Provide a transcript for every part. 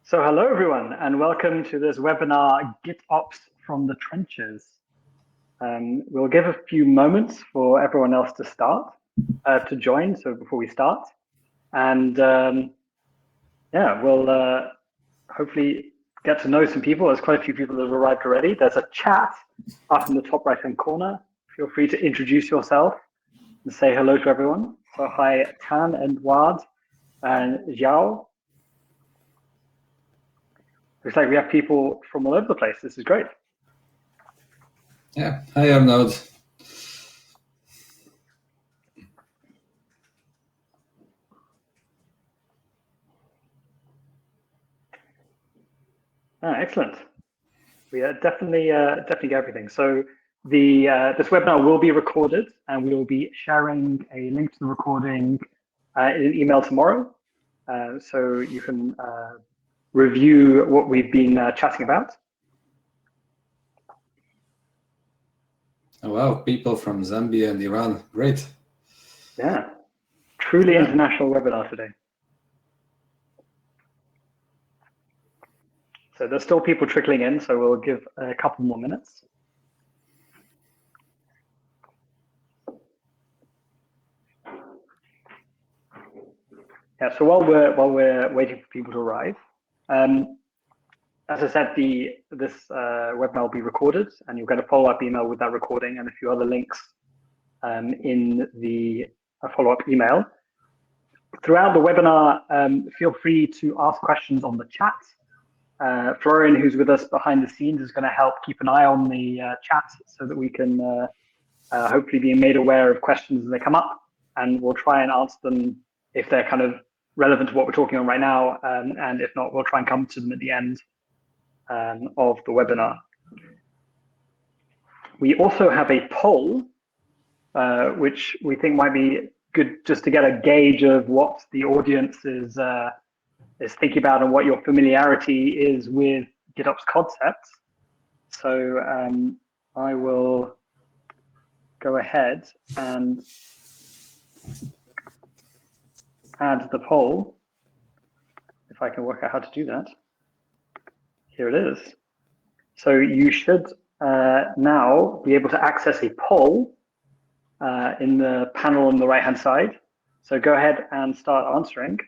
So hello everyone and welcome to this webinar, GitOps from the Trenches. We'll give a few moments for everyone else to to join, so before we start. And we'll hopefully get to know some people. There's quite a few people that have arrived already. There's a chat up in the top right-hand corner. Feel free to introduce yourself and say hello to everyone. So hi, Tan and Wad and Zhao. Looks like we have people from all over the place. This is great. Yeah, hi Arnold. Excellent. We definitely get everything. So this webinar will be recorded, and we will be sharing a link to the recording in an email tomorrow, so you can review what we've been chatting about. Oh, wow, people from Zambia and Iran, great. Yeah, truly international webinar today. So there's still people trickling in, so we'll give a couple more minutes. Yeah, so while we're waiting for people to arrive, as I said, this webinar will be recorded, and you'll get a follow-up email with that recording and a few other links in the follow-up email. Throughout the webinar, feel free to ask questions on the chat. Florian, who's with us behind the scenes, is going to help keep an eye on the chat so that we can hopefully be made aware of questions as they come up, and we'll try and answer them if they're kind of relevant to what we're talking on right now, and if not, we'll try and come to them at the end of the webinar. We also have a poll, which we think might be good just to get a gauge of what the audience is thinking about and what your familiarity is with GitOps concepts. So I will go ahead and add the poll, if I can work out how to do that. Here it is. So you should now be able to access a poll in the panel on the right-hand side. So go ahead and start answering,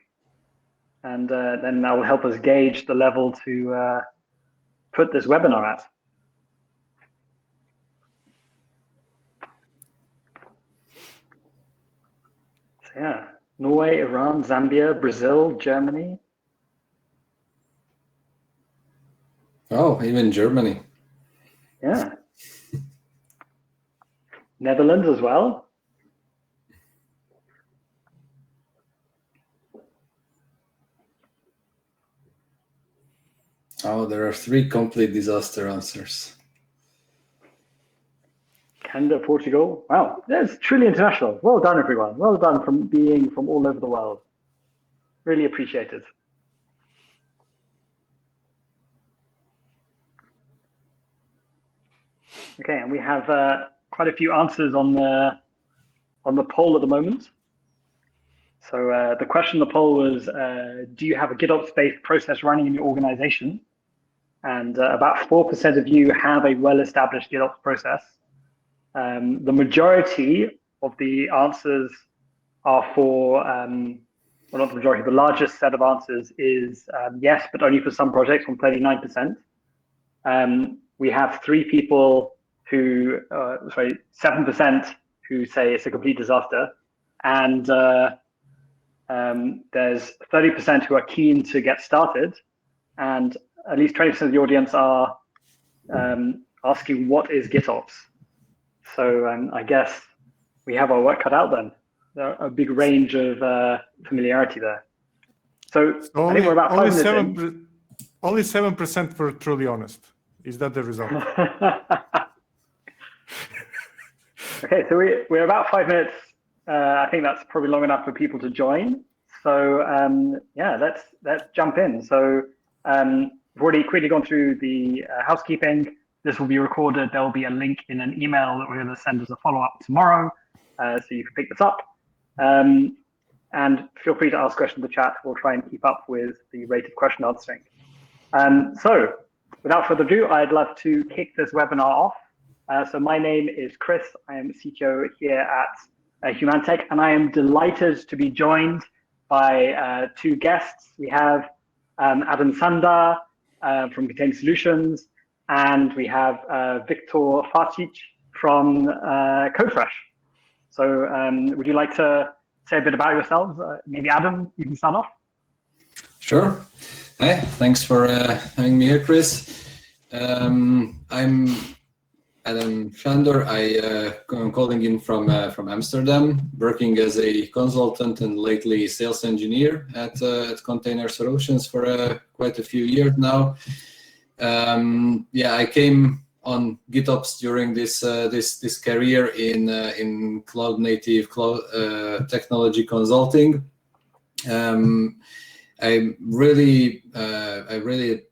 and then that will help us gauge the level to put this webinar at. So yeah, Norway, Iran, Zambia, Brazil, Germany. Oh, even Germany. Yeah. Netherlands as well. Oh, there are 3 complete disaster answers. Canada, Portugal. Wow, that's truly international. Well done, everyone. Well done from being from all over the world. Really appreciate it. Okay, and we have quite a few answers on the poll at the moment. So the question on the poll was, do you have a GitOps-based process running in your organization? And about 4% of you have a well-established GitOps process. The majority of the answers are for, well, not the majority, the largest set of answers is yes, but only for some projects, from 39%. We have 3 people who, 7% who say it's a complete disaster. And there's 30% who are keen to get started. And at least 20% of the audience are asking, what is GitOps? So I guess we have our work cut out then. There are a big range of familiarity there. So I think we're about 5 minutes in. Only 7% were truly honest. Is that the result? Okay, so we're about 5 minutes. I think that's probably long enough for people to join. So yeah, let's jump in. So we've already quickly gone through the housekeeping. This will be recorded. There will be a link in an email that we're going to send as a follow-up tomorrow, so you can pick this up. And feel free to ask questions in the chat. We'll try and keep up with the rate of question answering. So without further ado, I'd love to kick this webinar off. So my name is Chris. I am CTO here at Humanitec, and I am delighted to be joined by two guests. We have Ádám Sándor from Container Solutions, and we have Viktor Farcic from Codefresh. So would you like to say a bit about yourselves? Maybe Adam, you can start off. Sure. Hi, thanks for having me here, Chris. I'm Ádám Sándor. I'm calling in from Amsterdam, working as a consultant and lately sales engineer at Container Solutions for quite a few years now. I came on GitOps during this career in cloud native technology consulting. I really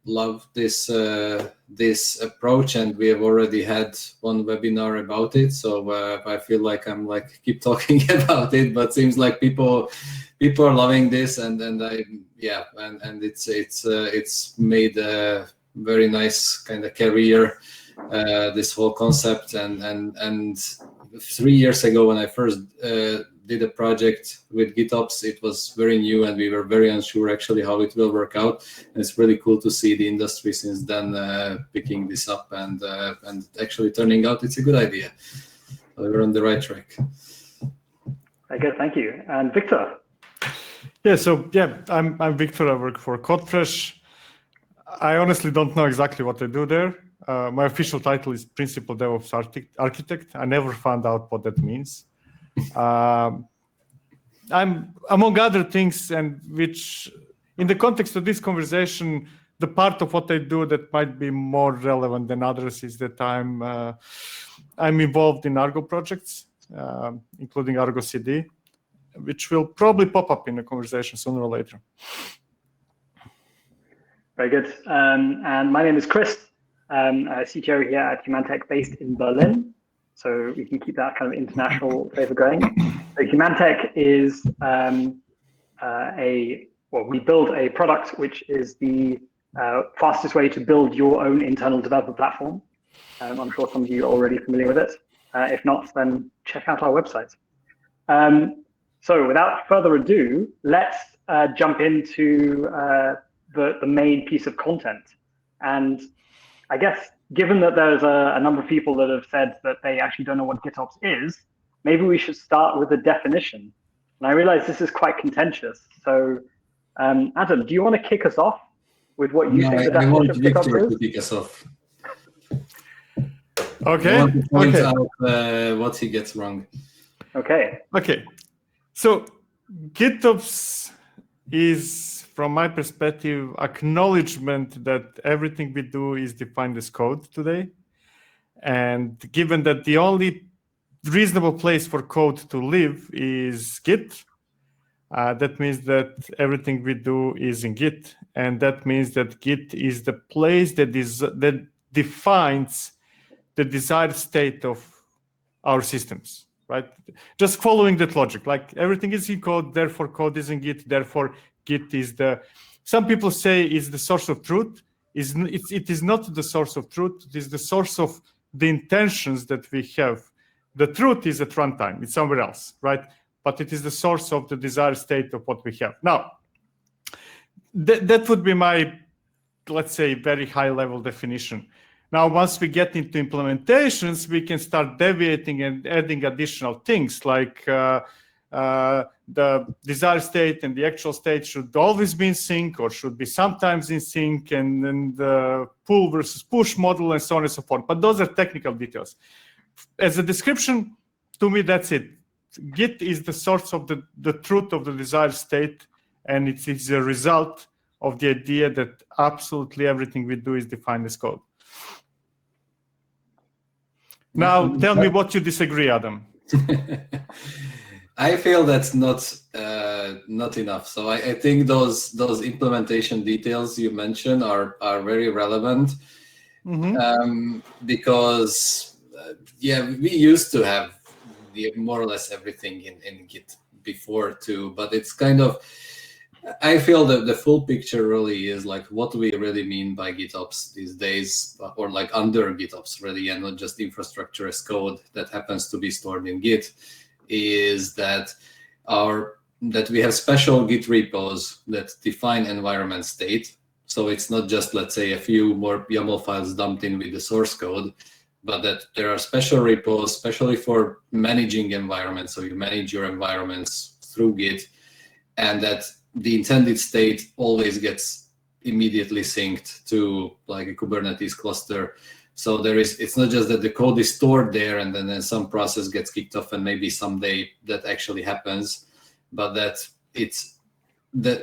love this approach, and we have already had one webinar about it. So I feel like I'm keep talking about it, but seems like people are loving this, and it's made a very nice kind of career. This whole concept, and 3 years ago when I first did a project with GitOps, it was very new and we were very unsure actually how it will work out. And it's really cool to see the industry since then picking this up and actually turning out it's a good idea. We're on the right track. Very good, thank you. And Viktor? I'm Viktor. I work for Codefresh. I honestly don't know exactly what I do there. My official title is Principal DevOps Architect. I never found out what that means. I'm, among other things, and which, in the context of this conversation, the part of what I do that might be more relevant than others is that I'm involved in Argo projects, including Argo CD, which will probably pop up in the conversation sooner or later. Very good. And my name is Chris. I'm a CTO here at Humanitec based in Berlin. So we can keep that kind of international flavor going. So Humanitec is we build a product which is the fastest way to build your own internal developer platform. I'm sure some of you are already familiar with it. If not, then check out our website. So without further ado, let's jump into the main piece of content. And I guess given that there's a number of people that have said that they actually don't know what GitOps is, maybe we should start with a definition. And I realize this is quite contentious. So Adam, do you want to kick us off with what you think the definition of GitOps is? To kick us off. Okay. I want to point out what he gets wrong. Okay. So GitOps is, from my perspective, acknowledgement that everything we do is defined as code today. And given that the only reasonable place for code to live is Git, that means that everything we do is in Git. And that means that Git is the place that defines the desired state of our systems, right? Just following that logic, like everything is in code, therefore code is in Git, therefore Git is some people say is the source of truth. It is not the source of truth. It is the source of the intentions that we have. The truth is at runtime. It's somewhere else, right? But it is the source of the desired state of what we have. Now, that would be my, let's say, very high level definition. Now, once we get into implementations, we can start deviating and adding additional things like the desired state and the actual state should always be in sync or should be sometimes in sync, and then the pull versus push model and so on and so forth. But those are technical details. As a description, to me, that's it. Git is the source of the truth of the desired state, and it is a result of the idea that absolutely everything we do is defined as code. Now, tell me what you disagree, Adam. I feel that's not enough. So I think those implementation details you mentioned are very relevant, because we used to have more or less everything in Git before too, but it's kind of I feel that the full picture really is like what we really mean by GitOps these days, or like under GitOps really, and not just infrastructure as code that happens to be stored in Git, is that we have special Git repos that define environment state. So it's not just, let's say, a few more YAML files dumped in with the source code, but that there are special repos, especially for managing environments. So you manage your environments through Git, and that the intended state always gets immediately synced to like a Kubernetes cluster. So it's not just that the code is stored there and then some process gets kicked off and maybe someday that actually happens, but that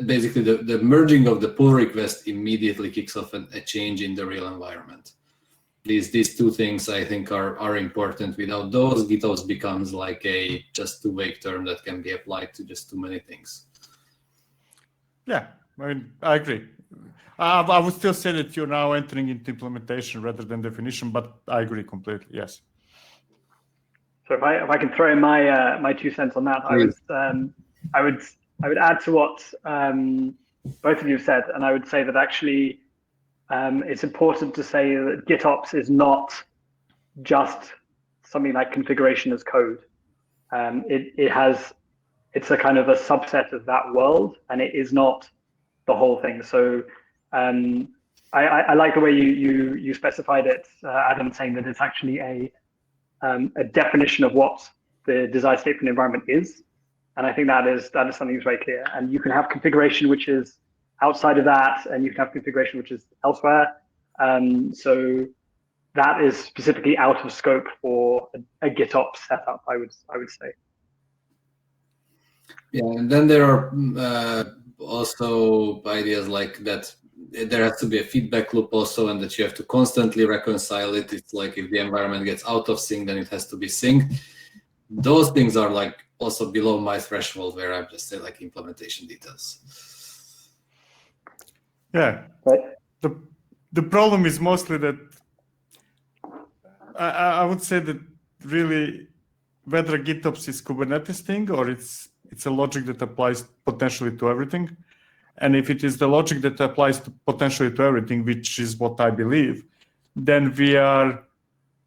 basically the merging of the pull request immediately kicks off a change in the real environment. These two things I think are important. Without those, GitOps becomes like a just too vague term that can be applied to just too many things. Yeah, I mean, I agree. I would still say that you're now entering into implementation rather than definition, but I agree completely. Yes. So if I can throw in my 2 cents on that, I would add to what both of you said, and I would say that actually it's important to say that GitOps is not just something like configuration as code. It's a kind of a subset of that world, and it is not the whole thing. So I like the way you specified it, Adam, saying that it's actually a definition of what the desired state for an environment is. And I think that is something that's very clear. And you can have configuration which is outside of that, and you can have configuration which is elsewhere. So that is specifically out of scope for a GitOps setup, I would say. Yeah, and then there are also ideas like that there has to be a feedback loop also, and that you have to constantly reconcile it. It's like if the environment gets out of sync, then it has to be synced. Those things are like also below my threshold, where I just say like implementation details. Yeah, right. The problem is mostly that I would say that really whether GitOps is Kubernetes thing or it's a logic that applies potentially to everything. And if it is the logic that applies potentially to everything, which is what I believe, then we are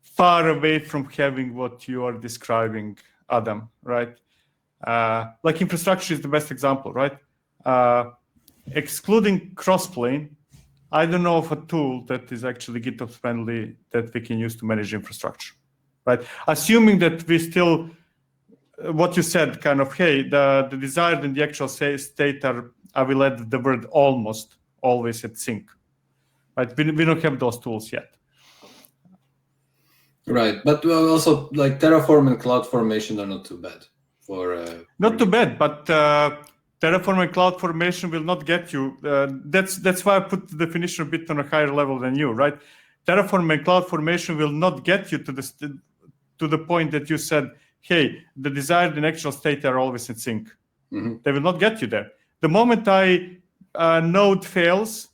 far away from having what you are describing, Adam, right? Like infrastructure is the best example, right? Excluding crossplane, I don't know of a tool that is actually GitOps friendly that we can use to manage infrastructure, right? Assuming that we still, what you said, kind of, hey, the desired and the actual state are, I will add the word almost always at sync, right? We don't have those tools yet. Right, but also like Terraform and CloudFormation are not too bad not too bad, but Terraform and CloudFormation will not get you. That's why I put the definition a bit on a higher level than you, right? Terraform and CloudFormation will not get you to the point that you said, hey, the desired and actual state are always in sync. Mm-hmm. They will not get you there. The moment node fails,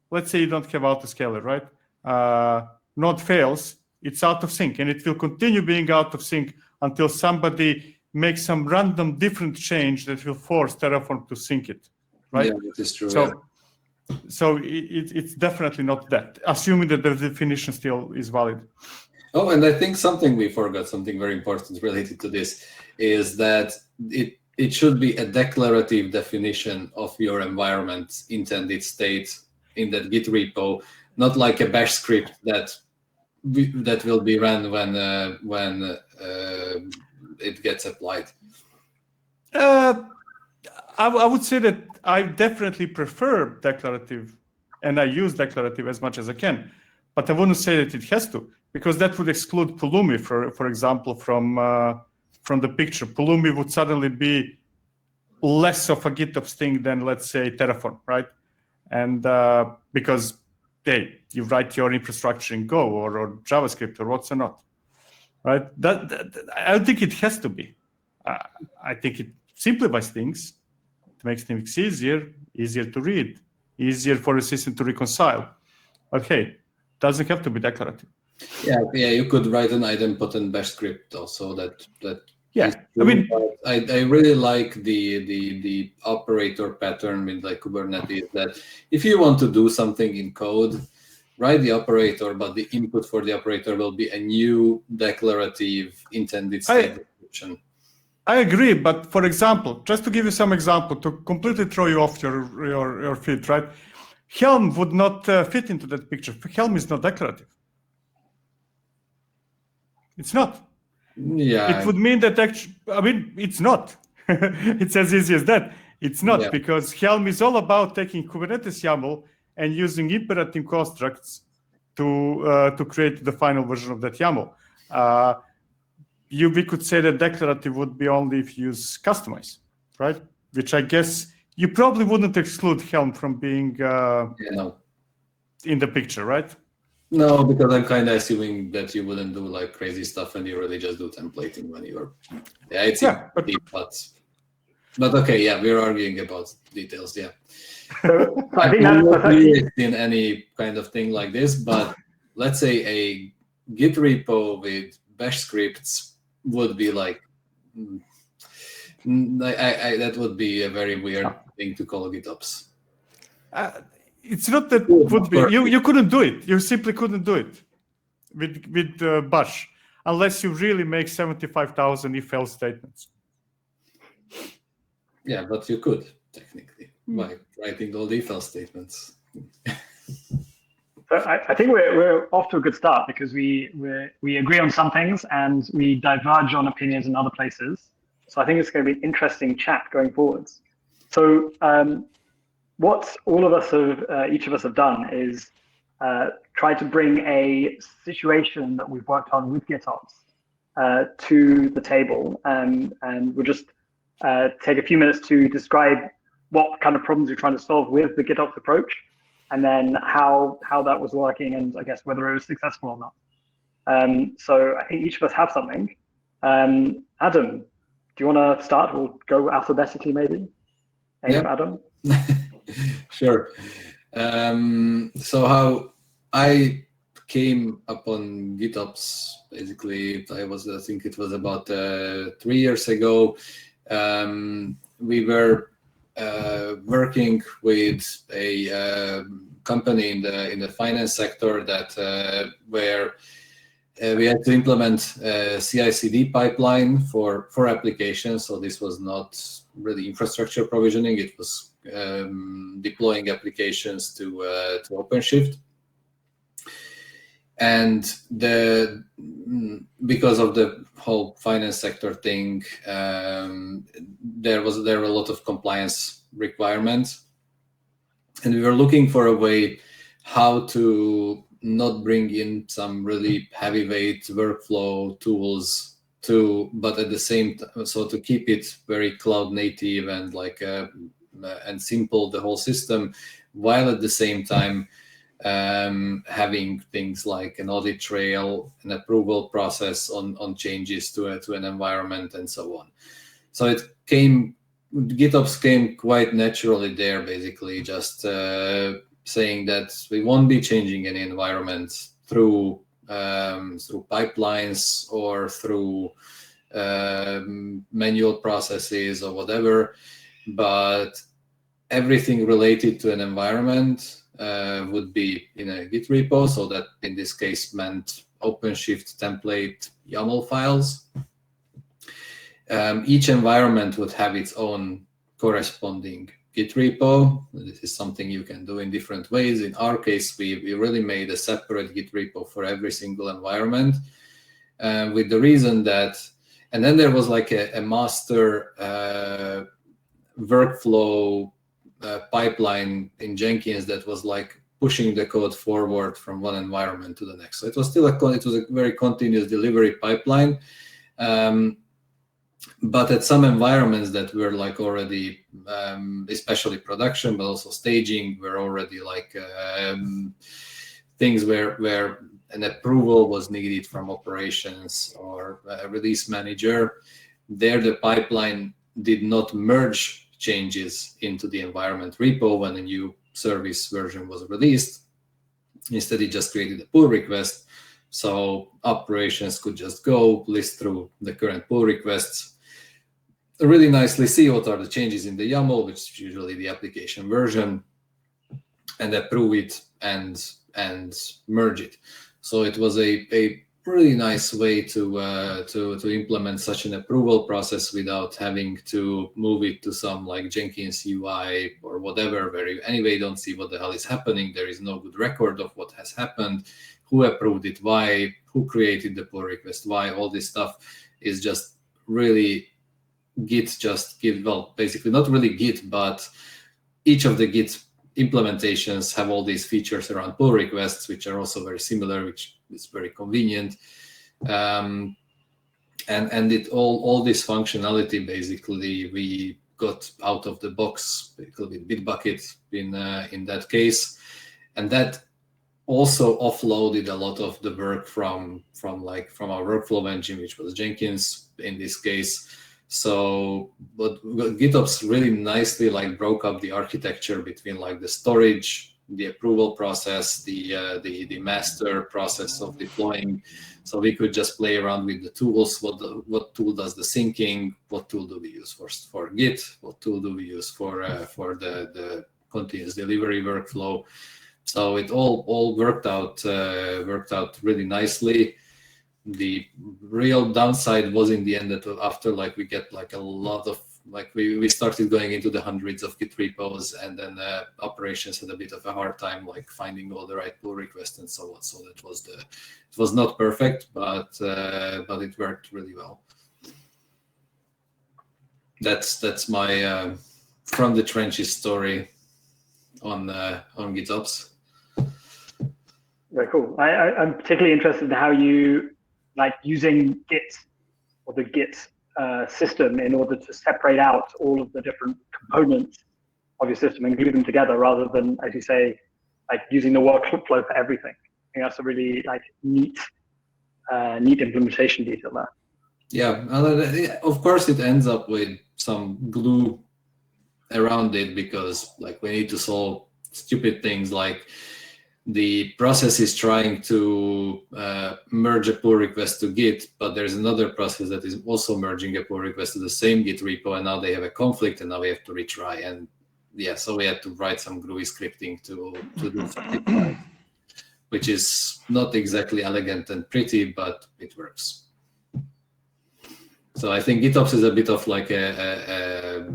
let's say you don't have autoscaler, right? Node fails, it's out of sync, and it will continue being out of sync until somebody makes some random different change that will force Terraform to sync it, right? Yeah, that is true. So it's definitely not that, assuming that the definition still is valid. Oh, and I think something we forgot, something very important related to this, is that it should be a declarative definition of your environment's intended state in that Git repo, not like a bash script that will be run when it gets applied. I would say that I definitely prefer declarative, and I use declarative as much as I can, but I wouldn't say that it has to, because that would exclude Pulumi, for example, from the picture. Pulumi would suddenly be less of a GitOps thing than, let's say, Terraform, right? And because you write your infrastructure in Go or JavaScript or what's not, right? That I don't think it has to be. I think it simplifies things. It makes things easier to read, easier for the system to reconcile. But hey, doesn't have to be declarative. Yeah, you could write an idempotent bash script also that Yeah, I mean, I really like the operator pattern with like Kubernetes, that if you want to do something in code, write the operator, but the input for the operator will be a new declarative intended state description. I agree, but for example, just to give you some example to completely throw you off your feet, right? Helm would not fit into that picture. Helm is not declarative. It's not. Yeah. It would mean that actually, I mean, it's not. It's as easy as that. It's not, because Helm is all about taking Kubernetes YAML and using imperative constructs to create the final version of that YAML. We could say that declarative would be only if you use customize, right? Which I guess you probably wouldn't exclude Helm from being in the picture, right? No, because I'm kind of assuming that you wouldn't do like crazy stuff and you really just do templating when you're, but okay, yeah, we're arguing about details, yeah. So I think I'm not that's in any kind of thing like this, but let's say a Git repo with bash scripts would be like, that would be a very weird thing to call GitOps. It's not that would be. You couldn't do it. You simply couldn't do it with bash unless you really make 75,000 if-else statements. Yeah, but you could technically by writing all the if-else statements. So I think we're off to a good start, because we agree on some things and we diverge on opinions in other places. So I think it's going to be an interesting chat going forwards. So what all of us have, each of us have done is try to bring a situation that we've worked on with GitOps to the table, and we'll just take a few minutes to describe what kind of problems we're trying to solve with the GitOps approach, and then how that was working, and I guess whether it was successful or not. So I think each of us have something. Adam, do you want to start? We'll go alphabetically, maybe. Adam. Sure. So how I came upon GitOps, basically, I think it was about 3 years ago. We were working with a company in the finance sector that where we had to implement a CI/CD pipeline for applications. So this was not really infrastructure provisioning; it was deploying applications to OpenShift. And because of the whole finance sector thing, there were a lot of compliance requirements, and we were looking for a way how to not bring in some really heavyweight workflow tools but at the same time, so to keep it very cloud native and like and simple, the whole system, while at the same time having things like an audit trail, an approval process on changes to an environment, and so on. So GitOps came quite naturally there, basically just saying that we won't be changing any environment through pipelines or through manual processes or whatever, but everything related to an environment would be in a Git repo. So that in this case meant OpenShift template YAML files. Each environment would have its own corresponding Git repo. This is something you can do in different ways. In our case, we really made a separate Git repo for every single environment, with the reason that, and then there was like a master workflow pipeline in Jenkins that was like pushing the code forward from one environment to the next. So it was still it was a very continuous delivery pipeline. But at some environments that were like already, especially production, but also staging, were already like things where an approval was needed from operations or a release manager. There, the pipeline did not merge changes into the environment repo when a new service version was released. Instead, it just created a pull request, So operations could just go, list through the current pull requests, really nicely see what are the changes in the YAML, which is usually the application version, and approve it and merge it. So it was a really nice way to implement such an approval process without having to move it to some like Jenkins UI or whatever, where you anyway don't see what the hell is happening. There is no good record of what has happened, who approved it, why, who created the pull request, why. All this stuff is just really Git just give, well, basically not really Git, but each of the Git implementations have all these features around pull requests, which are also very similar, which is very convenient. And it all this functionality basically we got out of the box with Bitbucket in that case, and that also offloaded a lot of the work from our workflow engine, which was Jenkins in this case. So, but GitOps really nicely like broke up the architecture between like the storage, the approval process, the master process of deploying. So we could just play around with the tools. What tool does the syncing? What tool do we use for Git? What tool do we use for the continuous delivery workflow? So it all worked out really nicely. The real downside was in the end that after like we get like a lot of like we started going into the hundreds of Git repos, and then operations had a bit of a hard time like finding all the right pull requests and so on. So that was it was not perfect, but it worked really well. That's my from the trenches story on GitOps. Very cool. I'm particularly interested in how you like using Git or the Git system in order to separate out all of the different components of your system and glue them together, rather than, as you say, like using the workflow for everything. I think that's a really like neat implementation detail there. Yeah, of course it ends up with some glue around it, because like we need to solve stupid things like the process is trying to merge a pull request to Git, but there's another process that is also merging a pull request to the same Git repo, and now they have a conflict, and now we have to retry. And yeah, so we had to write some GUI scripting to do something, which is not exactly elegant and pretty, but it works. So I think GitOps is a bit of like a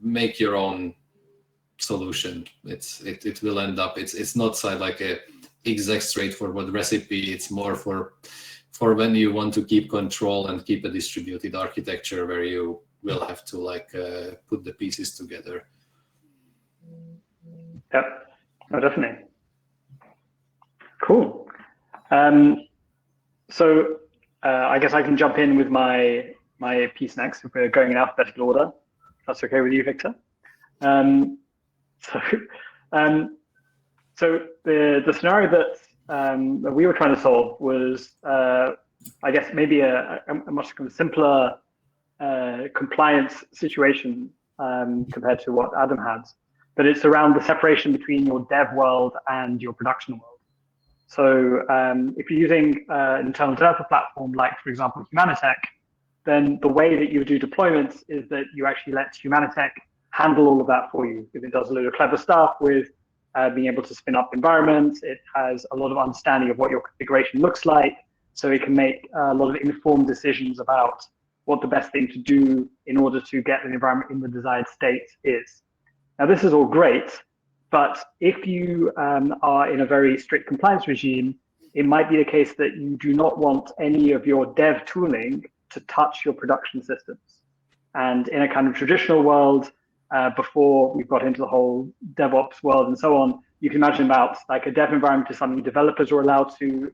make your own solution. It will end up, it's not like a exact straightforward recipe. It's more for when you want to keep control and keep a distributed architecture where you will have to like put the pieces together. Yep, no, definitely. Cool. So I guess I can jump in with my piece next if we're going in alphabetical order. If that's okay with you, Victor. So the scenario that we were trying to solve was, I guess, maybe a much kind of simpler compliance situation compared to what Adam had, but it's around the separation between your dev world and your production world. So if you're using an internal developer platform, like for example Humanitec, then the way that you do deployments is that you actually let Humanitec handle all of that for you. It does a lot of clever stuff with being able to spin up environments. It has a lot of understanding of what your configuration looks like, so it can make a lot of informed decisions about what the best thing to do in order to get an environment in the desired state is. Now, this is all great, but if you are in a very strict compliance regime, it might be the case that you do not want any of your dev tooling to touch your production systems. And in a kind of traditional world, before we've got into the whole DevOps world and so on, you can imagine about like a dev environment is something developers are allowed to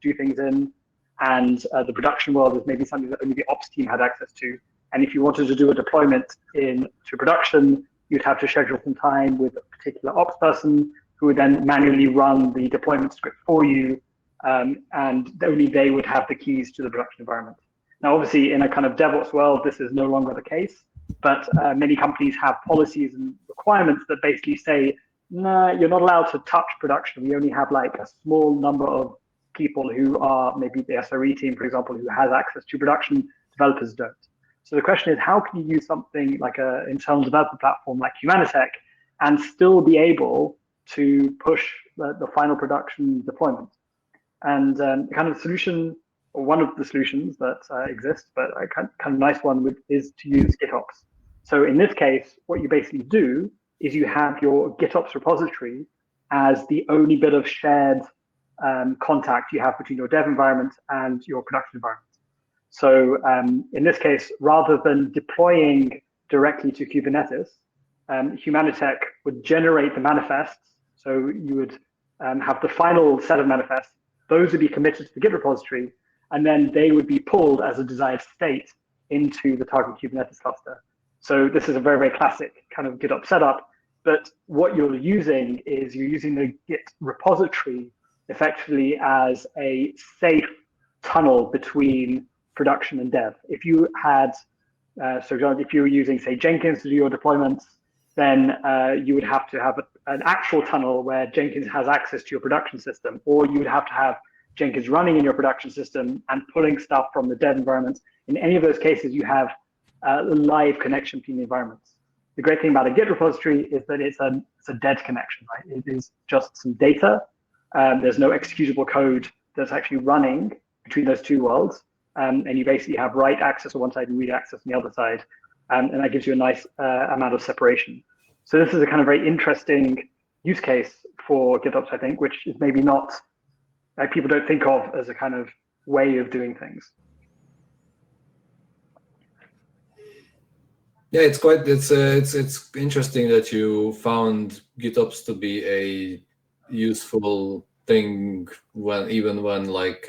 do things in, and the production world is maybe something that only the ops team had access to. And if you wanted to do a deployment to production, you'd have to schedule some time with a particular ops person who would then manually run the deployment script for you, and only they would have the keys to the production environment. Now, obviously, in a kind of DevOps world, this is no longer the case, but many companies have policies and requirements that basically say no, you're not allowed to touch production. We only have like a small number of people who are maybe the SRE team, for example, who has access to production. Developers don't. So the question is, how can you use something like an internal development platform like Humanitec and still be able to push the final production deployment? And kind of solution, or one of the solutions that exists, but a kind of nice one is to use GitOps. So in this case, what you basically do is you have your GitOps repository as the only bit of shared contact you have between your dev environment and your production environment. So in this case, rather than deploying directly to Kubernetes, Humanitec would generate the manifests. So you would have the final set of manifests. Those would be committed to the Git repository, and then they would be pulled as a desired state into the target Kubernetes cluster. So this is a very, very classic kind of GitOps setup. But what you're using is you're using the Git repository effectively as a safe tunnel between production and dev. If you had, so if you were using, say, Jenkins to do your deployments, then you would have to have an actual tunnel where Jenkins has access to your production system, or you would have to have Jenkins running in your production system and pulling stuff from the dev environment. In any of those cases, you have a live connection between the environments. The great thing about a Git repository is that it's a dead connection, right? It is just some data. There's no executable code that's actually running between those two worlds. And you basically have write access on one side and read access on the other side. And that gives you a nice amount of separation. So this is a kind of very interesting use case for GitOps, I think, which is maybe not, like, people don't think of as a kind of way of doing things. Yeah, it's interesting that you found GitOps to be a useful thing even when like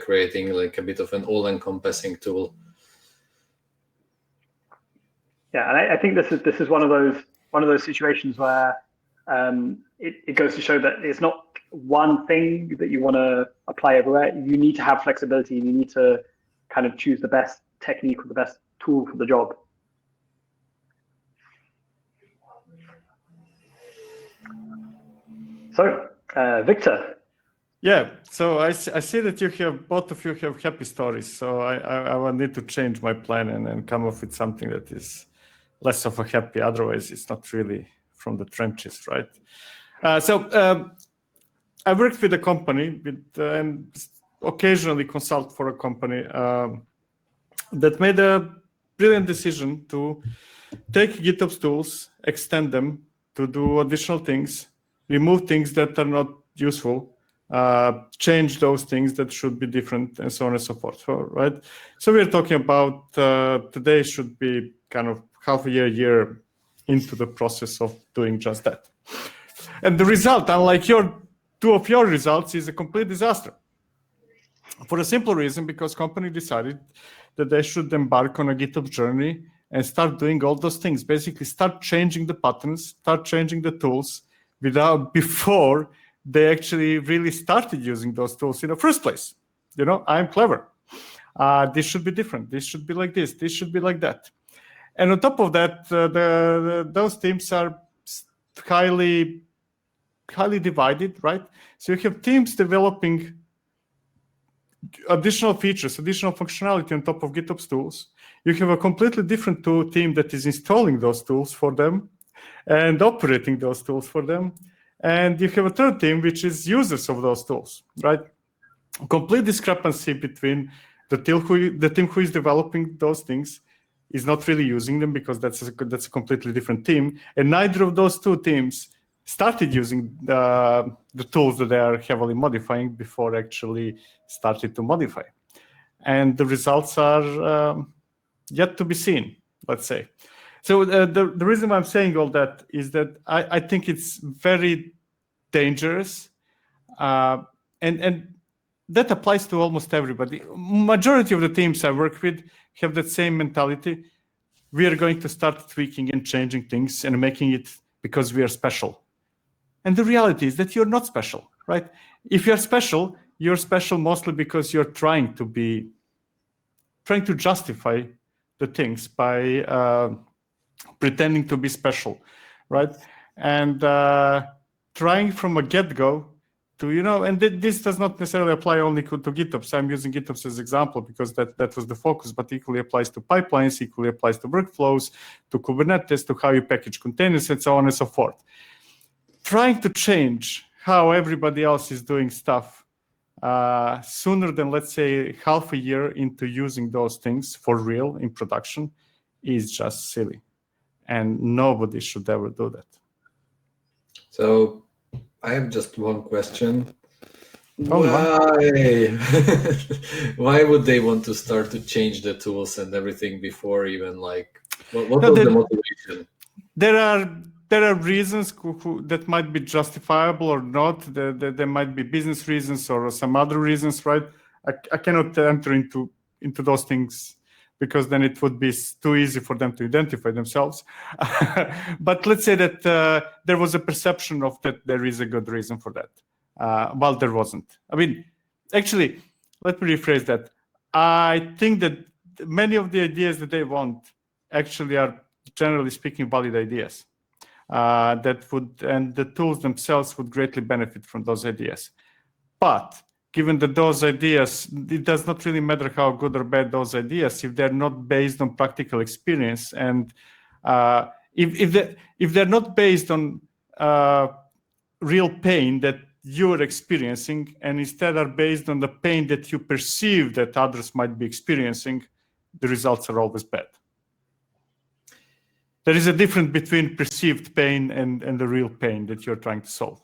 creating like a bit of an all-encompassing tool. Yeah, and I think this is one of those situations where it goes to show that it's not one thing that you want to apply everywhere. You need to have flexibility, and you need to kind of choose the best technique or the best tool for the job. So, Victor. Yeah, so I see that both of you have happy stories. So I will need to change my plan and come up with something that is less of a happy. Otherwise, it's not really from the trenches, right? I worked with a company and occasionally consult for a company that made a brilliant decision to take GitOps tools, extend them to do additional things, remove things that are not useful, change those things that should be different, and so on and so forth, right? So we're talking about today should be kind of half a year into the process of doing just that. And the result, unlike two of your results, is a complete disaster. For a simple reason, because company decided that they should embark on a GitOps journey and start doing all those things. Basically, start changing the patterns, start changing the tools before they actually really started using those tools in the first place. You know, I'm clever. This should be different. This should be like this. This should be like that. And on top of that, those teams are highly divided, right? So you have teams developing additional features, additional functionality on top of GitOps tools. You have a completely different team that is installing those tools for them and operating those tools for them. And you have a third team, which is users of those tools, right? Complete discrepancy between the team who is developing those things is not really using them because that's a completely different team. And neither of those two teams started using the tools that they are heavily modifying before actually started to modify. And the results are yet to be seen, let's say. So the reason why I'm saying all that is that I think it's very dangerous. And that applies to almost everybody. Majority of the teams I work with have that same mentality. We are going to start tweaking and changing things and making it because we are special. And the reality is that you're not special, right? If you're special mostly because you're trying to justify the things by pretending to be special, right? and trying from a get-go to, and this does not necessarily apply only to GitOps. I'm using GitOps as an example because that was the focus, but equally applies to pipelines, equally applies to workflows, to Kubernetes, to how you package containers, and so on and so forth. Trying to change how everybody else is doing stuff sooner than, let's say, half a year into using those things for real in production is just silly. And nobody should ever do that. So I have just one question. Only Why? Why would they want to start to change the tools and everything before even what was the motivation? There are reasons that might be justifiable or not. There might be business reasons or some other reasons, right? I cannot enter into those things because then it would be too easy for them to identify themselves. But let's say that there was a perception of that there is a good reason for that. Well, there wasn't. I mean, actually, let me rephrase that. I think that many of the ideas that they want actually are, generally speaking, valid ideas. And the tools themselves would greatly benefit from those ideas. But given that those ideas, it does not really matter how good or bad those ideas, if they're not based on practical experience, and if they're not based on real pain that you're experiencing, and instead are based on the pain that you perceive that others might be experiencing, the results are always bad. There is a difference between perceived pain and the real pain that you're trying to solve.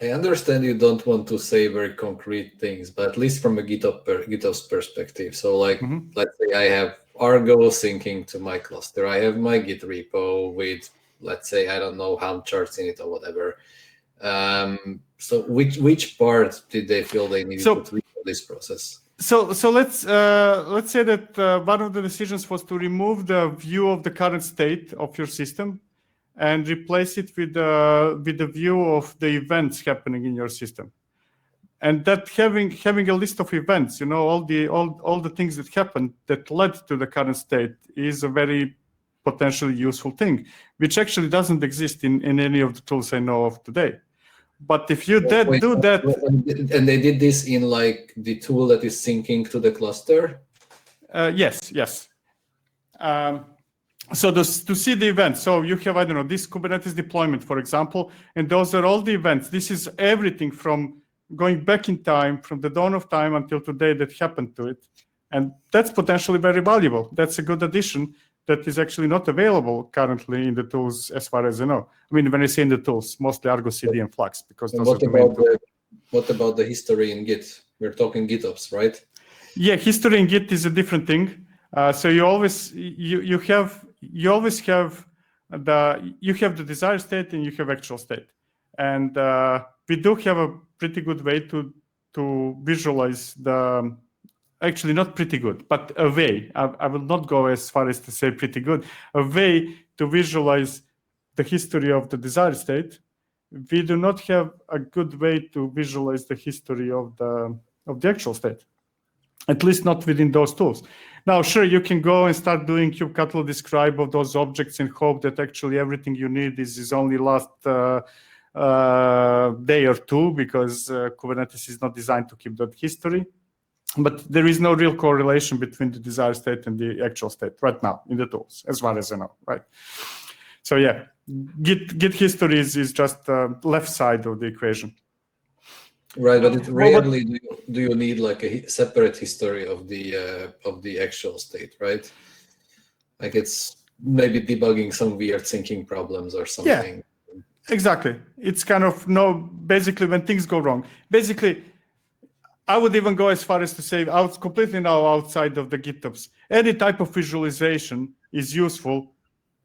I understand you don't want to say very concrete things, but at least from a GitOps perspective. So let's say I have Argo syncing to my cluster. I have my Git repo with, let's say, I don't know, Helm charts in it or whatever. So which part did they feel they needed to tweak for this process? So let's say that one of the decisions was to remove the view of the current state of your system and replace it with the view of the events happening in your system. And that having a list of events, all the things that happened that led to the current state is a very potentially useful thing, which actually doesn't exist in any of the tools I know of today. But if you do that, and they did this in the tool that is syncing to the cluster. Yes. So to see the events, so you have, I don't know, this Kubernetes deployment, for example, and those are all the events. This is everything from going back in time, from the dawn of time until today that happened to it. And that's potentially very valuable. That's a good addition that is actually not available currently in the tools as far as I know. I mean, when I say in the tools, mostly Argo CD and Flux, because those are the main tools. What about the history in Git? We're talking GitOps, right? Yeah, history in Git is a different thing. So you always have the desired state and you have actual state, and we do have a pretty good way to visualize the. Actually, not pretty good, but a way. I will not go as far as to say pretty good. A way to visualize the history of the desired state. We do not have a good way to visualize the history of the actual state, at least not within those tools. Now, sure, you can go and start doing kubectl describe of those objects and hope that actually everything you need is only last day or two, because Kubernetes is not designed to keep that history. But there is no real correlation between the desired state and the actual state right now in the tools, as far as I know, right? So yeah, Git history is just the left side of the equation. Right, but rarely do you need a separate history of the actual state, right? It's maybe debugging some weird syncing problems or something. Yeah, exactly. It's kind of basically when things go wrong. Basically, I would even go as far as to say, completely now outside of the GitOps, any type of visualization is useful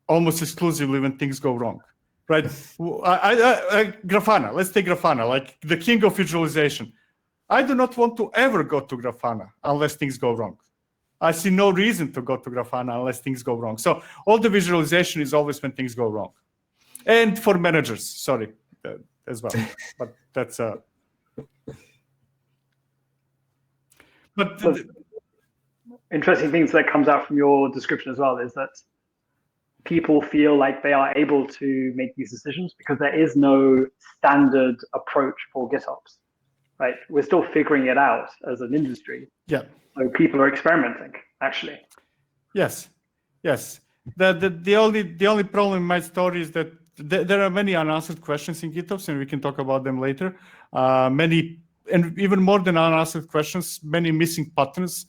almost exclusively when things go wrong, right? Grafana, let's take Grafana, like the king of visualization. I do not want to ever go to Grafana unless things go wrong. I see no reason to go to Grafana unless things go wrong. So all the visualization is always when things go wrong. And for managers, sorry, as well. But that's... Interesting things that comes out from your description as well is that people feel like they are able to make these decisions because there is no standard approach for GitOps, right? We're still figuring it out as an industry. Yeah. So people are experimenting, actually. Yes. The only problem in my story is that there are many unanswered questions in GitOps, and we can talk about them later. Many, and even more than unanswered questions, many missing patterns.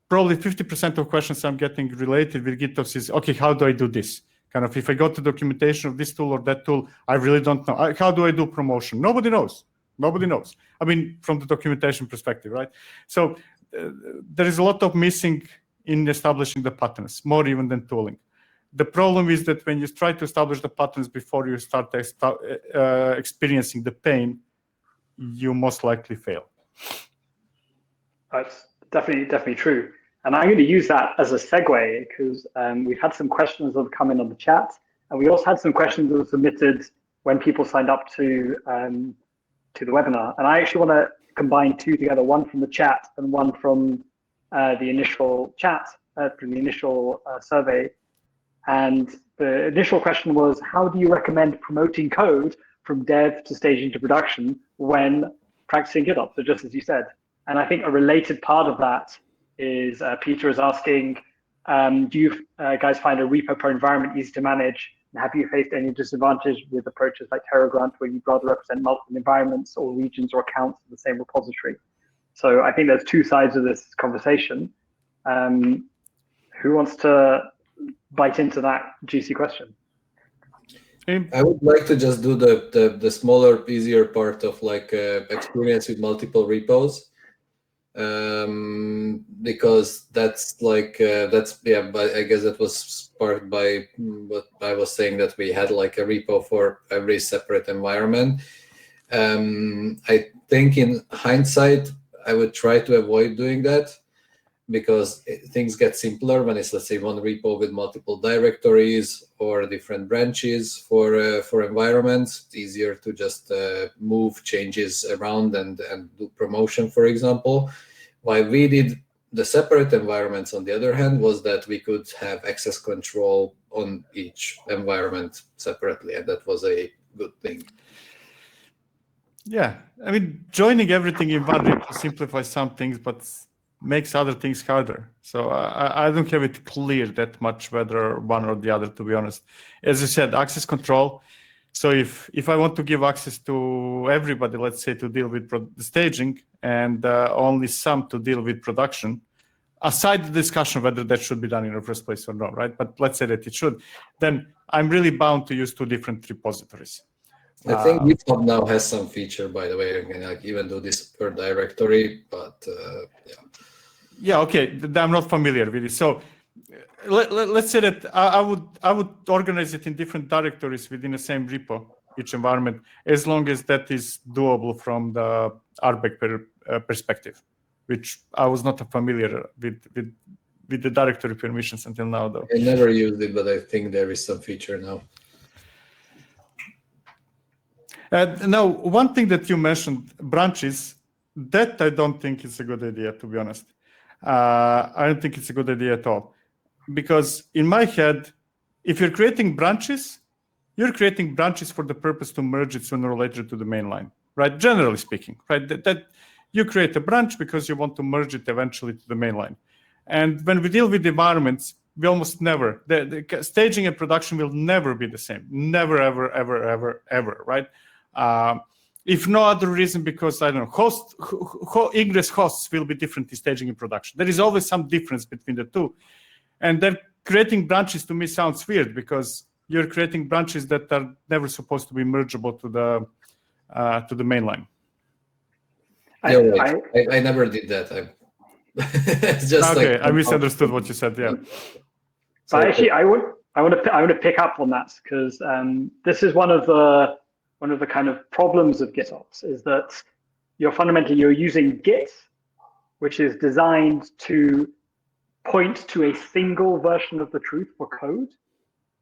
Probably 50% of questions I'm getting related with GitOps is, okay, how do I do this? Kind of, if I go to documentation of this tool or that tool, I really don't know. How do I do promotion? Nobody knows. I mean, from the documentation perspective, right? So there is a lot of missing in establishing the patterns, more even than tooling. The problem is that when you try to establish the patterns before you start experiencing the pain, you most likely fail. That's definitely true. And I'm going to use that as a segue because we've had some questions that have come in on the chat, and we also had some questions that were submitted when people signed up to the webinar. And I actually want to combine two together, one from the chat and one from the initial chat, from the initial survey. And the initial question was, how do you recommend promoting code from dev to staging to production when practicing GitOps? So just as you said. And I think a related part of that is Peter is asking, do you guys find a repo per environment easy to manage? And have you faced any disadvantage with approaches like TerraGrant where you'd rather represent multiple environments or regions or accounts in the same repository? So I think there's two sides of this conversation. Who wants to bite into that juicy question? I would like to just do the smaller, easier part of like experience with multiple repos. Because that's like but I guess that was sparked by what I was saying, that we had like a repo for every separate environment. I think in hindsight I would try to avoid doing that because things get simpler when it's, let's say, one repo with multiple directories or different branches for environments. It's easier to just move changes around and do promotion, for example. Why we did the separate environments, on the other hand, was that we could have access control on each environment separately, and that was a good thing. Yeah, I mean, joining everything in one repo simplifies some things, but makes other things harder. So I don't have it clear that much whether one or the other, to be honest. As you said, access control. So if I want to give access to everybody, let's say, to deal with the staging and only some to deal with production, aside the discussion whether that should be done in the first place or not, right? But let's say that it should, then I'm really bound to use two different repositories. I think GitHub now has some feature, by the way, you can like even do this per directory, but yeah. Yeah, okay, I'm not familiar with it. So let's say that I would organize it in different directories within the same repo, each environment, as long as that is doable from the RBAC perspective, which I was not familiar with the directory permissions until now, though. I never used it, but I think there is some feature now. Now, one thing that you mentioned, branches, that I don't think is a good idea, to be honest. I don't think it's a good idea at all. Because in my head, if you're creating branches, you're creating branches for the purpose to merge it sooner or later to the main line, right? Generally speaking, right? That you create a branch because you want to merge it eventually to the main line. And when we deal with environments, we almost never, the staging and production will never be the same. Never, ever, ever, ever, ever, right? If no other reason, because I don't know, ingress hosts will be different in staging and production. There is always some difference between the two. And then creating branches to me sounds weird because you're creating branches that are never supposed to be mergeable to the main line. You're right. I never did that. It's just okay. Like, I misunderstood what you said. Yeah. But actually, I want to pick up on that because this is one of the kind of problems of GitOps is that you're using Git, which is designed to point to a single version of the truth for code.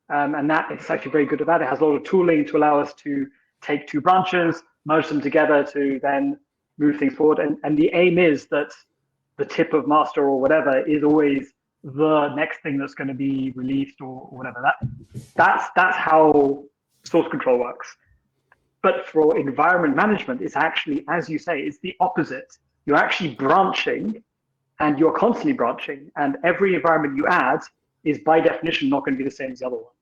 And that it's actually very good at that. It has a lot of tooling to allow us to take two branches, merge them together to then move things forward. And the aim is that the tip of master or whatever is always the next thing that's going to be released or whatever. That's how source control works. But for environment management, it's actually, as you say, it's the opposite. You're actually branching, and you're constantly branching, and every environment you add is by definition not going to be the same as the other one.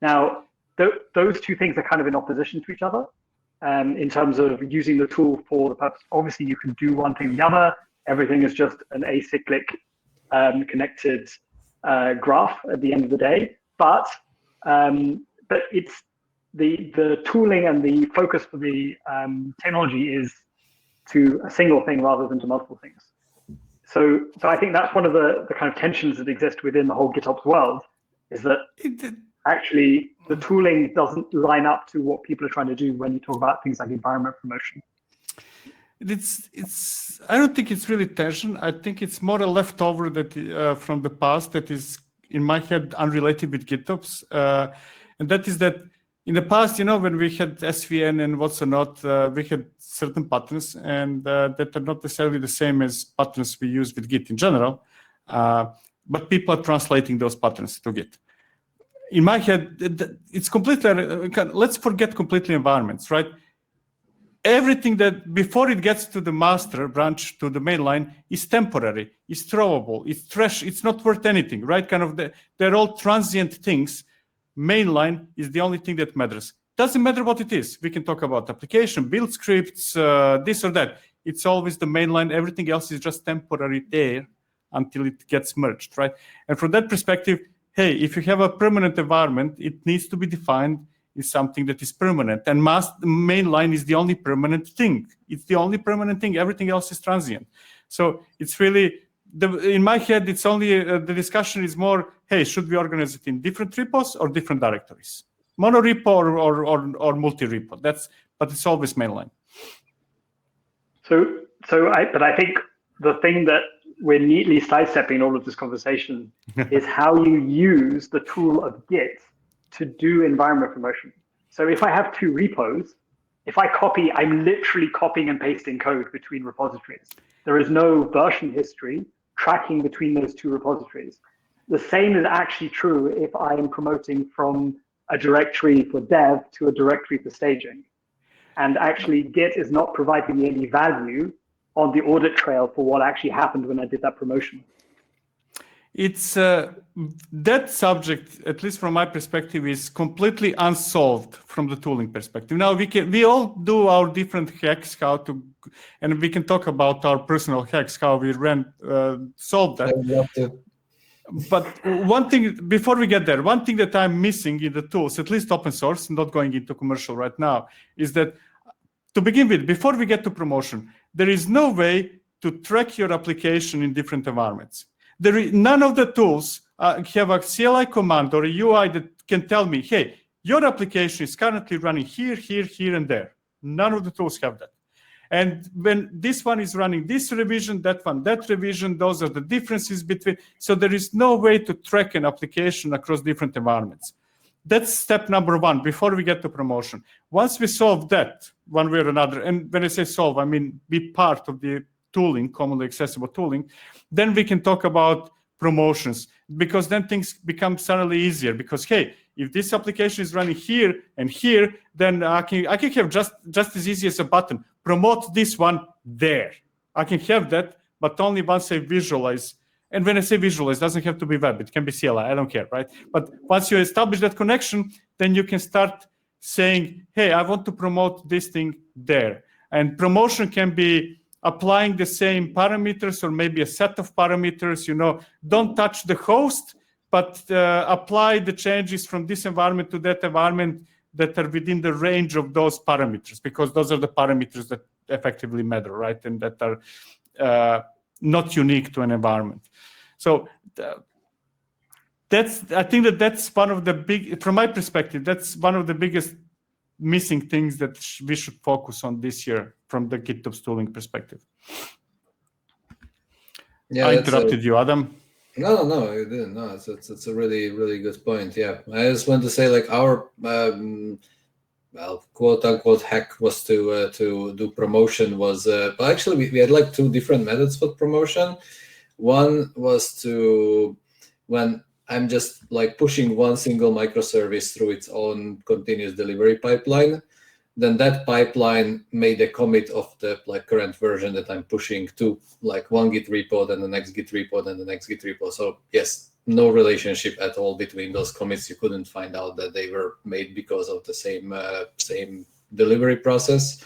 Now, those two things are kind of in opposition to each other in terms of using the tool for the purpose. Obviously, you can do one thing or the other. Everything is just an acyclic connected graph at the end of the day. But it's the tooling and the focus for the technology is to a single thing rather than to multiple things. So I think that's one of the kind of tensions that exist within the whole GitOps world, is that actually the tooling doesn't line up to what people are trying to do when you talk about things like environment promotion. I don't think it's really tension. I think it's more a leftover that from the past that is, in my head, unrelated with GitOps. And that is that in the past, when we had SVN and what's not, we had certain patterns, and that are not necessarily the same as patterns we use with Git in general. But people are translating those patterns to Git. In my head, it's completely, let's forget completely environments, right? Everything that before it gets to the master branch, to the mainline, is temporary, is throwable, it's trash, it's not worth anything, right? They're all transient things. Mainline is the only thing that matters. Doesn't matter what it is. We can talk about application, build scripts, this or that. It's always the mainline. Everything else is just temporary there until it gets merged, right? And from that perspective, hey, if you have a permanent environment, it needs to be defined as something that is permanent. And mainline is the only permanent thing. It's the only permanent thing. Everything else is transient. So it's really, in my head, it's only, the discussion is more, hey, should we organize it in different repos or different directories? Monorepo or multi-repo. But it's always mainline. But I think the thing that we're neatly sidestepping all of this conversation is how you use the tool of Git to do environment promotion. So if I have two repos, if I copy, I'm literally copying and pasting code between repositories. There is no version history tracking between those two repositories. The same is actually true if I am promoting from a directory for dev to a directory for staging. And actually Git is not providing me any value on the audit trail for what actually happened when I did that promotion. It's that subject, at least from my perspective, is completely unsolved from the tooling perspective. Now we all do our different hacks and we can talk about our personal hacks, how we solve that. I would love to. But one thing, before we get there, one thing that I'm missing in the tools, at least open source, not going into commercial right now, is that to begin with, before we get to promotion, there is no way to track your application in different environments. None of the tools have a CLI command or a UI that can tell me, hey, your application is currently running here, here, here, and there. None of the tools have that. And when this one is running this revision, that one, that revision, those are the differences between. So there is no way to track an application across different environments. That's step number one before we get to promotion. Once we solve that one way or another, and when I say solve, I mean be part of the tooling, commonly accessible tooling, then we can talk about promotions, because then things become suddenly easier. Because, hey, if this application is running here and here, then I can have just as easy as a button, promote this one there. I can have that, but only once I visualize. And when I say visualize, it doesn't have to be web. It can be CLI. I don't care, right? But once you establish that connection, then you can start saying, hey, I want to promote this thing there. And promotion can be applying the same parameters or maybe a set of parameters. Don't touch the host, but apply the changes from this environment to that environment that are within the range of those parameters, because those are the parameters that effectively matter, right? And that are not unique to an environment. So I think that's one of the from my perspective, that's one of the biggest missing things that we should focus on this year from the GitOps tooling perspective. Yeah, I interrupted you, Adam. No, you didn't. No, it's a really, really good point. Yeah, I just want to say, like, our quote unquote hack was to do promotion was, but actually we had like two different methods for promotion. One was to when I'm just like pushing one single microservice through its own continuous delivery pipeline, then that pipeline made a commit of the like current version that I'm pushing to like one Git repo, then the next Git repo, then the next Git repo. So yes, no relationship at all between those commits. You couldn't find out that they were made because of the same delivery process.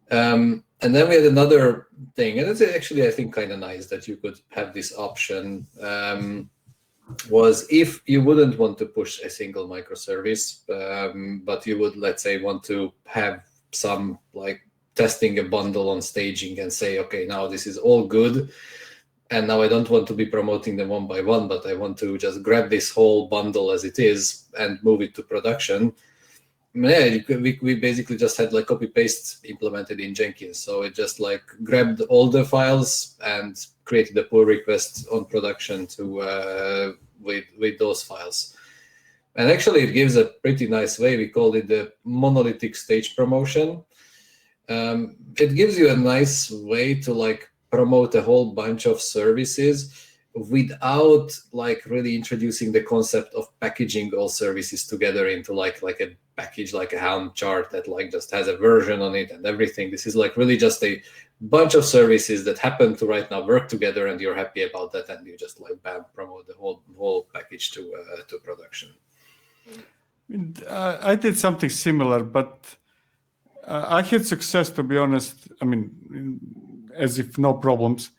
And then we had another thing, and it's actually, I think, kind of nice that you could have this option, was if you wouldn't want to push a single microservice, but you would, let's say, want to have some like testing a bundle on staging and say, okay, now this is all good. And now I don't want to be promoting them one by one, but I want to just grab this whole bundle as it is and move it to production. Yeah, we basically just had like copy paste implemented in Jenkins. So it just like grabbed all the files and created a pull request on production to with those files. And actually it gives a pretty nice way. We called it the monolithic stage promotion. It gives you a nice way to like promote a whole bunch of services without like really introducing the concept of packaging all services together into like a package, like a Helm chart that like just has a version on it and everything. This is like really just a bunch of services that happen to right now work together, and you're happy about that, and you just like bam, promote the whole package to production. I did something similar, but I had success, to be honest. I mean, as if no problems,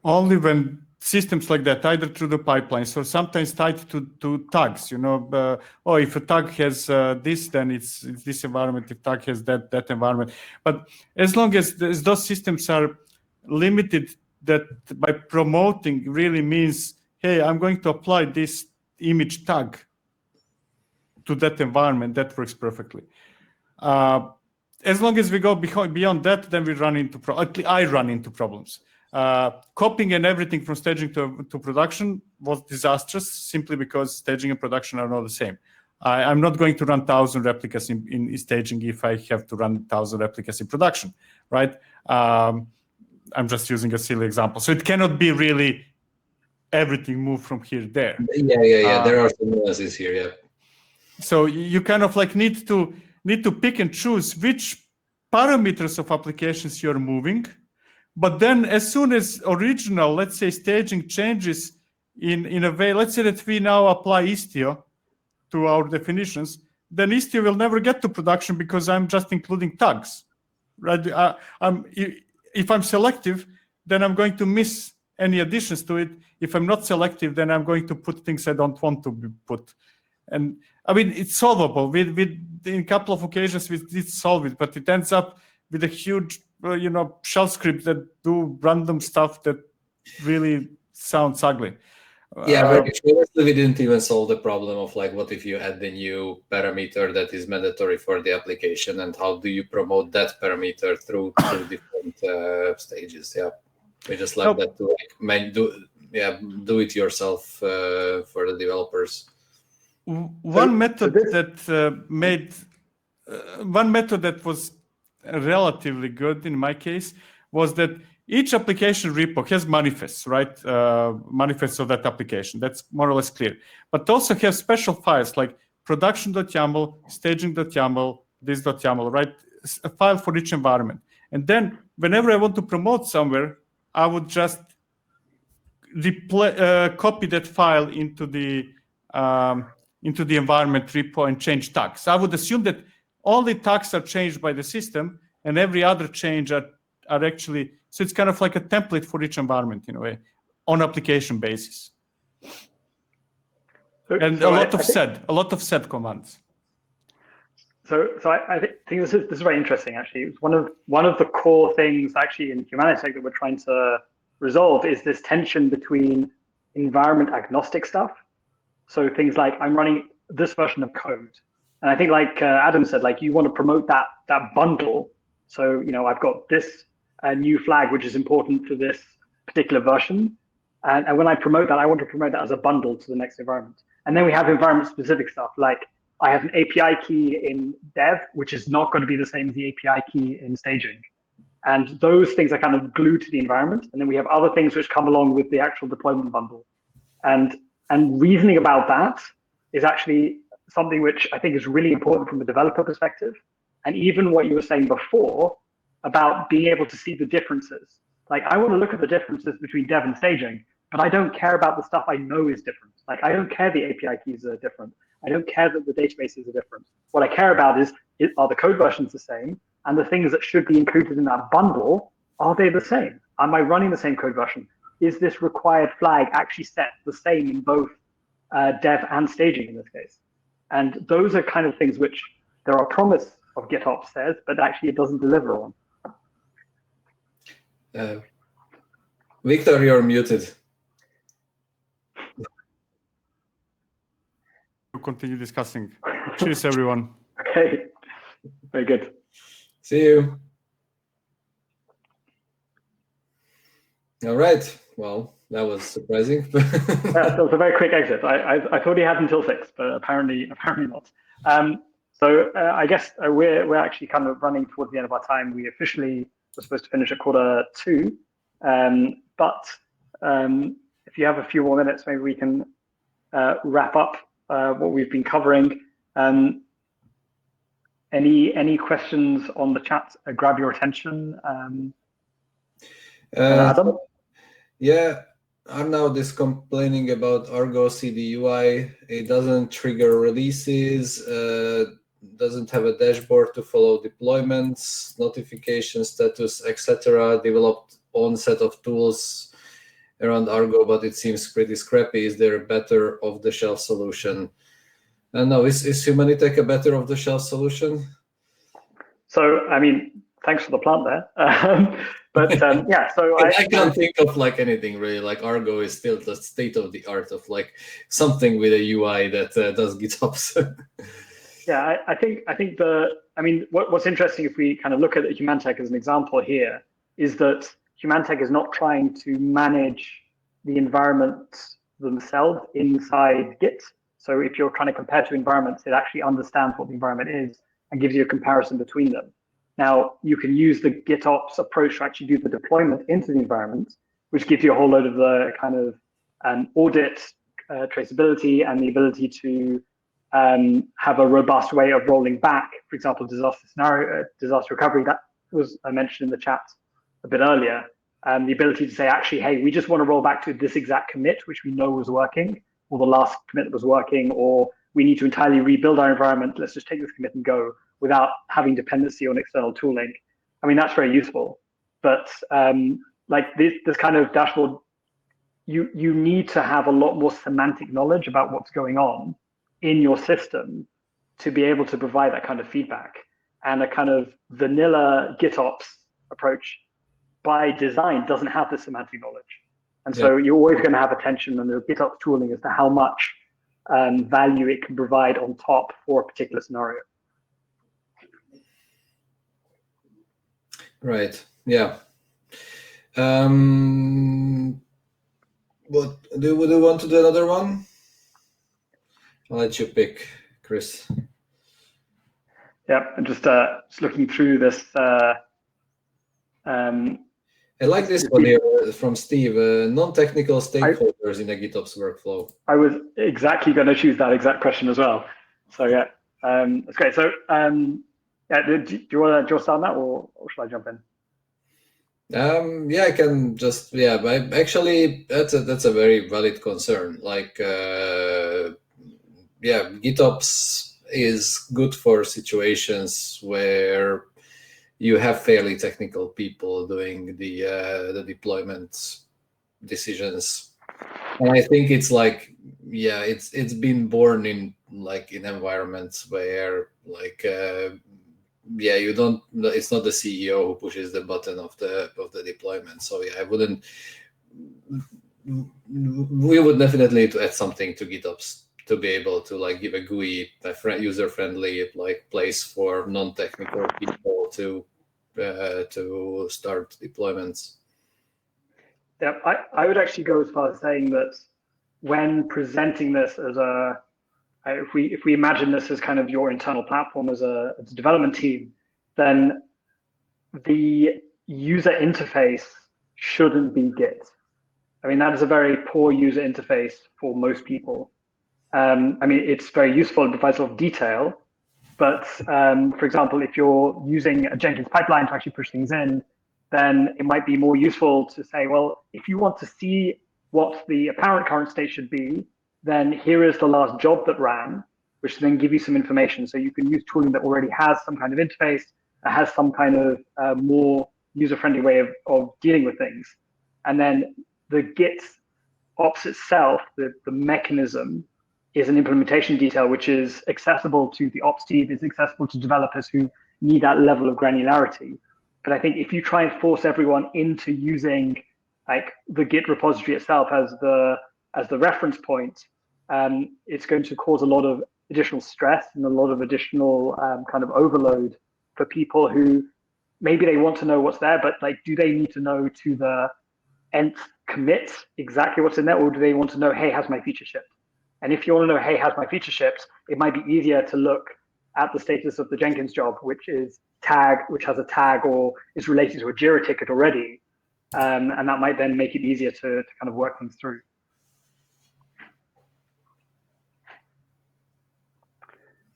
only when systems like that, either through the pipelines or sometimes tied to tags, you know, if a tag has this, then it's this environment. If tag has that environment. But as long as those systems are limited, that by promoting really means, hey, I'm going to apply this image tag to that environment, that works perfectly. As long as we go beyond that, then we run into I run into problems. Copying and everything from staging to production was disastrous, simply because staging and production are not the same. I'm not going to run 1,000 replicas in staging if I have to run 1,000 replicas in production, right? I'm just using a silly example. So it cannot be really everything move from here there. Yeah. There are some nuances here, yeah. So you kind of like need to pick and choose which parameters of applications you're moving. But then as soon as original, let's say, staging changes in a way, let's say that we now apply Istio to our definitions, then Istio will never get to production because I'm just including tags, right? If I'm selective, then I'm going to miss any additions to it. If I'm not selective, then I'm going to put things I don't want to be put. And I mean, it's solvable. In a couple of occasions, we did solve it, but it ends up with a huge shell script that do random stuff that really sounds ugly. Yeah, we didn't even solve the problem of like, what if you add the new parameter that is mandatory for the application, and how do you promote that parameter through different stages? Yeah, we just left that to like do it yourself for the developers. One method that was relatively good in my case was that each application repo has manifests, right? Manifests of that application. That's more or less clear. But also have special files like production.yaml, staging.yaml, this.yaml, right? A file for each environment. And then whenever I want to promote somewhere, I would just copy that file into the environment repo and change tags. I would assume that all the tags are changed by the system, and every other change are actually, so it's kind of like a template for each environment in a way, on application basis. And a lot of set commands. So I think this is very interesting. Actually, it's one of the core things actually in Humanitec that we're trying to resolve is this tension between environment agnostic stuff. So things like, I'm running this version of code, and I think like Adam said, like you want to promote that bundle. So I've got this new flag which is important to this particular version, and when I promote that, I want to promote that as a bundle to the next environment. And then we have environment specific stuff, like I have an API key in dev, which is not going to be the same as the API key in staging. And those things are kind of glued to the environment. And then we have other things which come along with the actual deployment bundle. And And reasoning about that is actually something which I think is really important from a developer perspective. And even what you were saying before about being able to see the differences. Like, I want to look at the differences between dev and staging, but I don't care about the stuff I know is different. Like, I don't care the API keys are different. I don't care that the databases are different. What I care about is are the code versions the same? And the things that should be included in that bundle, are they the same? Am I running the same code version? Is this required flag actually set the same in both dev and staging in this case? And those are kind of things which there are promise of GitOps says, but actually it doesn't deliver on. Viktor, you're muted. We'll continue discussing. Cheers, everyone. Okay, very good. See you. All right. Well, that was surprising. Yeah, that was a very quick exit. I thought he had until 6, but apparently not. So I guess we're actually kind of running towards the end of our time. We officially were supposed to finish at 1:45. But if you have a few more minutes, maybe we can wrap up what we've been covering. Any questions on the chat grab your attention? Adam? Yeah, Arnaud is complaining about Argo CD UI. It doesn't trigger releases, doesn't have a dashboard to follow deployments, notification status, etc. Developed own set of tools around Argo, but it seems pretty scrappy. Is there a better off-the-shelf solution? No, is Humanitec a better off-the-shelf solution? So, I mean, thanks for the plant there. But yeah, so I can't think of like anything really. Like Argo is still the state of the art of like something with a UI that does GitOps. Yeah, I think what's interesting if we kind of look at Humanitec as an example here is that Humanitec is not trying to manage the environments themselves inside Git. So if you're trying to compare two environments, it actually understands what the environment is and gives you a comparison between them. Now, you can use the GitOps approach to actually do the deployment into the environment, which gives you a whole load of the kind of audit, traceability, and the ability to have a robust way of rolling back, for example, disaster recovery. That was mentioned in the chat a bit earlier. The ability to say, actually, hey, we just want to roll back to this exact commit, which we know was working, or the last commit that was working, or we need to entirely rebuild our environment. Let's just take this commit and go without having dependency on external tooling. I mean, that's very useful. But like this kind of dashboard, you need to have a lot more semantic knowledge about what's going on in your system to be able to provide that kind of feedback. And a kind of vanilla GitOps approach by design doesn't have the semantic knowledge. And so you're always going to have attention on the GitOps tooling as to how much value it can provide on top for a particular scenario. Right. Yeah. What do you want to do another one? I'll let you pick, Chris. Yeah, I'm just looking through this. I like this one here from Steve. Non-technical stakeholders in a GitOps workflow. I was exactly going to choose that exact question as well. So yeah, that's great. So yeah, do you want to start on that, or should I jump in? Yeah, I can just but actually that's a very valid concern. Like GitOps is good for situations where you have fairly technical people doing the deployment decisions, and I think it's like it's been born in environments where you don't. It's not the CEO who pushes the button of the deployment. So I wouldn't. We would definitely need to add something to GitOps to be able to give a GUI, user-friendly place for non-technical people to start deployments. Yeah, I would actually go as far as saying that when presenting this as if we imagine this as kind of your internal platform as a development team, then the user interface shouldn't be Git. I mean, that is a very poor user interface for most people. I mean, it's very useful and provides a lot of detail, but for example, if you're using a Jenkins pipeline to actually push things in, then it might be more useful to say, well, if you want to see what the apparent current state should be, then here is the last job that ran, which then give you some information. So you can use tooling that already has some kind of interface, that has some kind of more user-friendly way of dealing with things. And then the GitOps itself, the mechanism, is an implementation detail which is accessible to the ops team, is accessible to developers who need that level of granularity. But I think if you try and force everyone into using like the Git repository itself as the reference point, it's going to cause a lot of additional stress and a lot of additional kind of overload for people who maybe they want to know what's there, but like, do they need to know to the nth commit exactly what's in there, or do they want to know, hey, has my feature shipped? And if you want to know, hey, has my feature shipped, it might be easier to look at the status of the Jenkins job, which has a tag or is related to a Jira ticket already. And that might then make it easier to kind of work things through.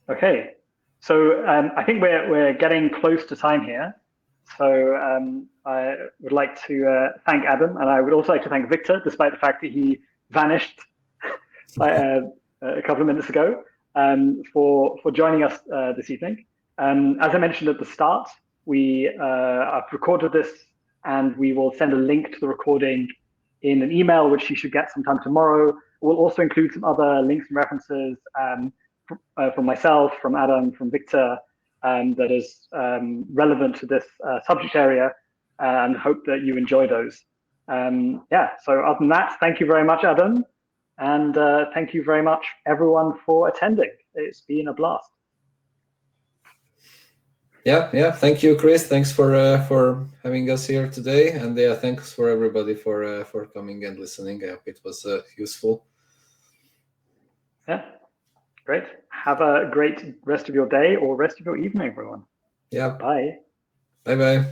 Okay, so I think we're getting close to time here. So I would like to thank Adam, and I would also like to thank Viktor, despite the fact that he vanished a couple of minutes ago, for joining us this evening. As I mentioned at the start, I've recorded this, and we will send a link to the recording in an email, which you should get sometime tomorrow. We'll also include some other links and references from myself, from Adam, from Viktor, that is relevant to this subject area, and hope that you enjoy those. Yeah, so other than that, thank you very much, Adam. And thank you very much, everyone, for attending. It's been a blast. Yeah. Thank you, Chris. Thanks for having us here today, and yeah, thanks for everybody for coming and listening. I hope it was useful. Yeah, great. Have a great rest of your day or rest of your evening, everyone. Yeah. Bye. Bye.